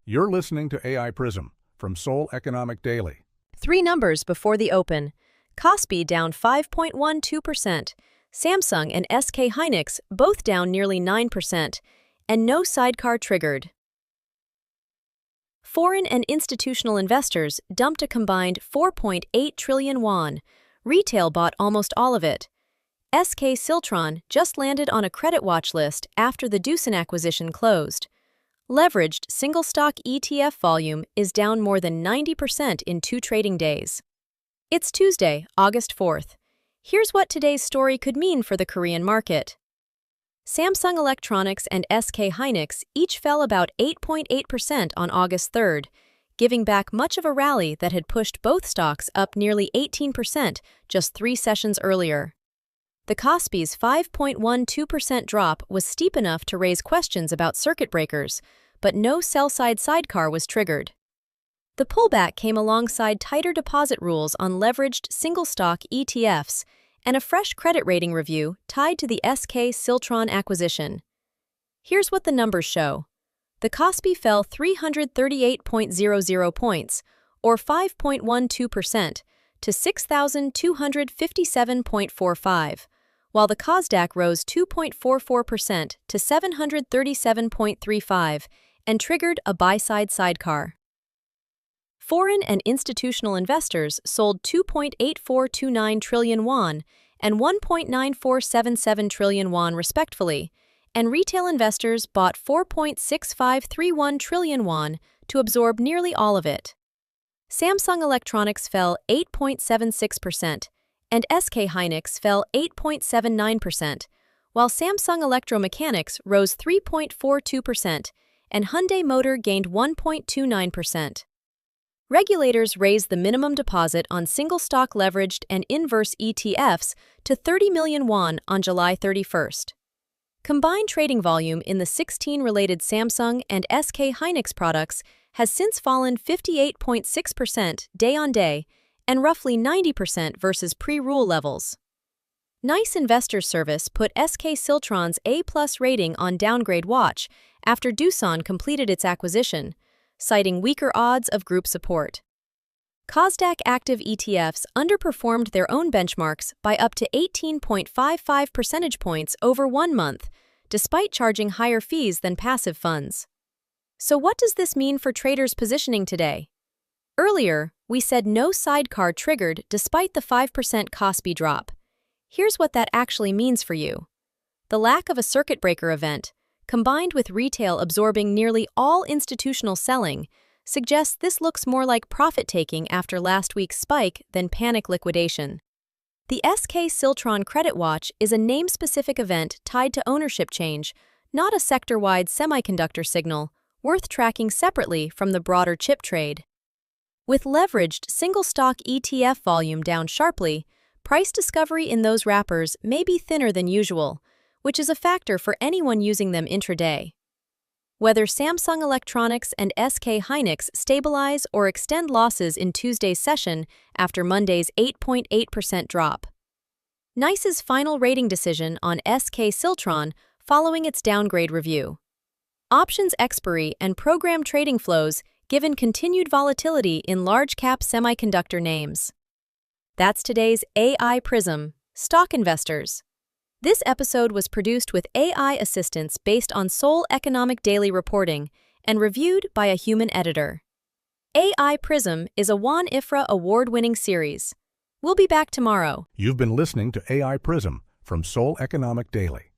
You're listening to AI Prism from Seoul Economic Daily. Three numbers before the open. KOSPI down 5.12%. Samsung and SK Hynix both down nearly 9%. And no sidecar triggered. Foreign and institutional investors dumped a combined 4.8 trillion won. Retail bought almost all of it. SK Siltron just landed on a credit watch list after the Doosan acquisition closed. Leveraged single-stock ETF volume is down more than 90% in 2 trading days. It's Tuesday, August 4th. Here's what today's story could mean for the Korean market. Samsung Electronics and SK Hynix each fell about 8.8% on August 3rd, giving back much of a rally that had pushed both stocks up nearly 18% just 3 sessions earlier. The KOSPI's 5.12% drop was steep enough to raise questions about circuit breakers, but no sell-side sidecar was triggered. The pullback came alongside tighter deposit rules on leveraged single-stock ETFs and a fresh credit rating review tied to the SK Siltron acquisition. Here's what the numbers show. The KOSPI fell 338.00 points, or 5.12%, to 6,257.45, while the KOSDAQ rose 2.44% to 737.35 and triggered a buy-side sidecar. Foreign and institutional investors sold 2.8429 trillion won and 1.9477 trillion won respectively, and retail investors bought 4.6531 trillion won to absorb nearly all of it. Samsung Electronics fell 8.76%, and SK Hynix fell 8.79%, while Samsung Electromechanics rose 3.42% and Hyundai Motor gained 1.29%. Regulators raised the minimum deposit on single-stock leveraged and inverse ETFs to 30 million won on July 31st. Combined trading volume in the 16 related Samsung and SK Hynix products has since fallen 58.6% day-on-day and roughly 90% versus pre-rule levels. Nice Investor Service put SK Siltron's A+ rating on Downgrade watch after Doosan completed its acquisition, citing weaker odds of group support. KOSDAQ active ETFs underperformed their own benchmarks by up to 18.55 percentage points over 1 month, despite charging higher fees than passive funds. So what does this mean for traders positioning today? Earlier, we said no sidecar triggered despite the 5% KOSPI drop. Here's what that actually means for you. The lack of a circuit breaker event, combined with retail absorbing nearly all institutional selling, suggests this looks more like profit-taking after last week's spike than panic liquidation. The SK Siltron Credit Watch is a name-specific event tied to ownership change, not a sector-wide semiconductor signal, worth tracking separately from the broader chip trade. With leveraged single-stock ETF volume down sharply, price discovery in those wrappers may be thinner than usual, which is a factor for anyone using them intraday. Whether Samsung Electronics and SK Hynix stabilize or extend losses in Tuesday's session after Monday's 8.8% drop. NICE's final rating decision on SK Siltron following its downgrade review. Options expiry and program trading flows given continued volatility in large-cap semiconductor names. That's today's AI Prism, Stock Investors. This episode was produced with AI assistance based on Seoul Economic Daily reporting and reviewed by a human editor. AI Prism is a Won IFRA award-winning series. We'll be back tomorrow. You've been listening to AI Prism from Seoul Economic Daily.